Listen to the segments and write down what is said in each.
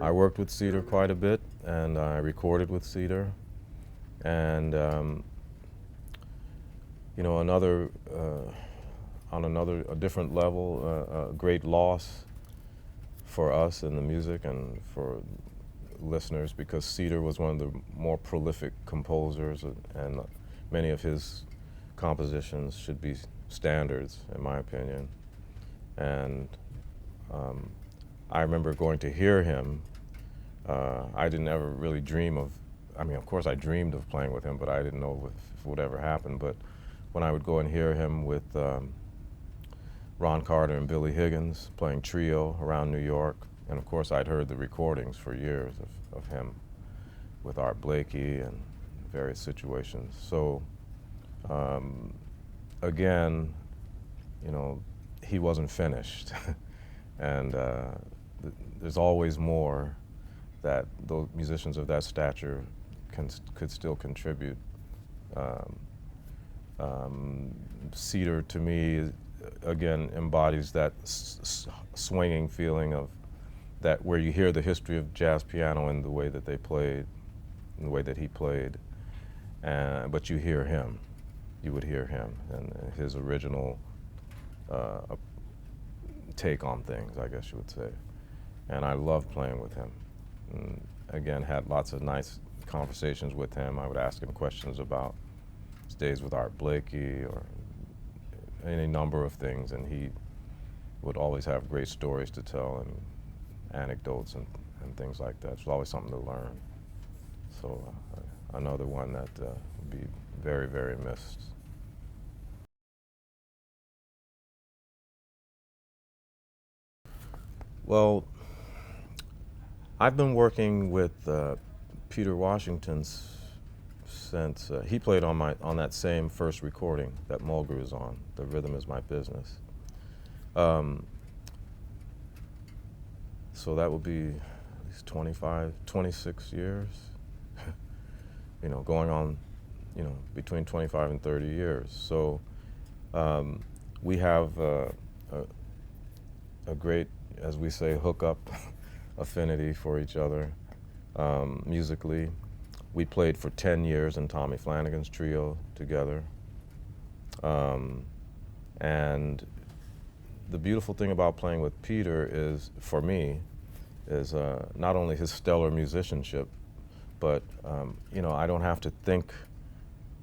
I worked with Cedar quite a bit, and I recorded with Cedar. And you know, on a different level, a great loss for us in the music and for listeners, because Cedar was one of the more prolific composers, and many of his compositions should be standards, in my opinion. And I remember going to hear him. I didn't ever really dream of, I mean, of course I dreamed of playing with him, but I didn't know if it would ever happen. But when I would go and hear him with Ron Carter and Billy Higgins playing trio around New York, and of course I'd heard the recordings for years of him with Art Blakey and various situations. So again, you know, he wasn't finished. And there's always more that those musicians of that stature could still contribute. Cedar, to me, again, embodies that swinging feeling of that, where you hear the history of jazz piano in the way that they played, in the way that he played, but you hear him. You would hear him and his original take on things, I guess you would say. And I loved playing with him. And again, had lots of nice conversations with him. I would ask him questions about his days with Art Blakey or any number of things, and he would always have great stories to tell and anecdotes and things like that. There's always something to learn. So another one that would be very, very missed. Well, I've been working with Peter Washington since he played on that same first recording that Mulgrew is on, The Rhythm Is My Business. So that would be at least 25, 26 years, you know, going on, you know, between 25 and 30 years. So we have a great, as we say, hookup affinity for each other musically. We played for 10 years in Tommy Flanagan's trio together. And the beautiful thing about playing with Peter is, for me, is not only his stellar musicianship, but you know, I don't have to think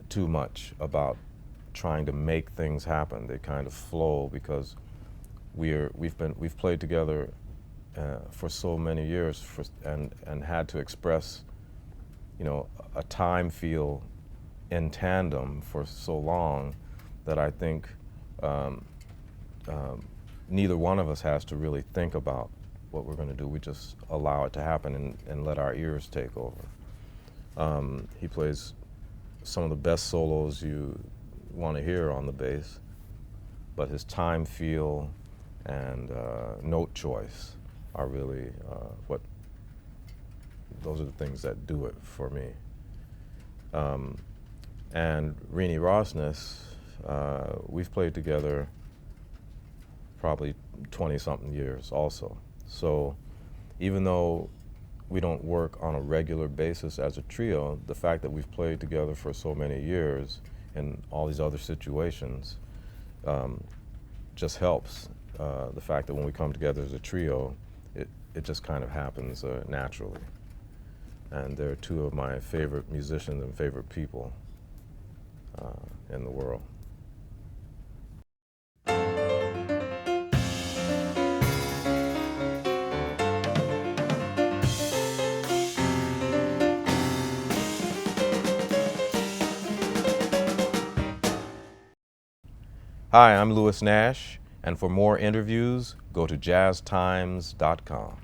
too much about trying to make things happen. They kind of flow because we've played together for so many years, and had to express, you know, a time feel in tandem for so long that I think neither one of us has to really think about what we're going to do. We just allow it to happen and let our ears take over. He plays some of the best solos you want to hear on the bass, but his time feel and note choice are really those are the things that do it for me. And Renee Rosnes, we've played together probably 20-something years also. So even though we don't work on a regular basis as a trio, the fact that we've played together for so many years in all these other situations just helps. The fact that when we come together as a trio, it just kind of happens naturally. And they're two of my favorite musicians and favorite people in the world. Hi, I'm Lewis Nash, and for more interviews, go to JazzTimes.com.